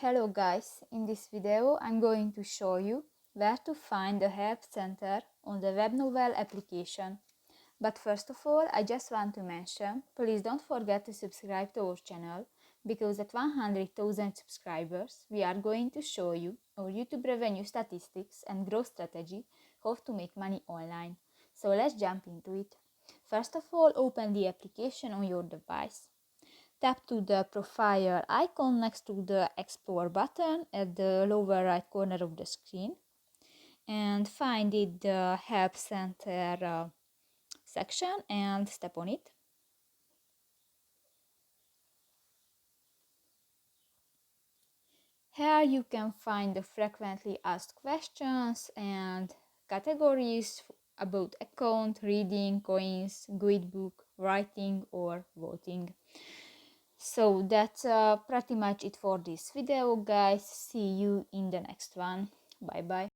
Hello guys, in this video I'm going to show you where to find the help center on the Webnovel application. But first of all, I just want to mention, please don't forget to subscribe to our channel, because at 100,000 subscribers we are going to show you our YouTube revenue statistics and growth strategy, how to make money online. So let's jump into it. First of all, open the application on your device. Tap to the profile icon next to the Explore button at the lower right corner of the screen and find it the Help Center section and step on it. Here you can find the frequently asked questions and categories about account, reading, coins, guidebook, writing or voting. So that's pretty much it for this video, guys. See you in the next one. Bye bye.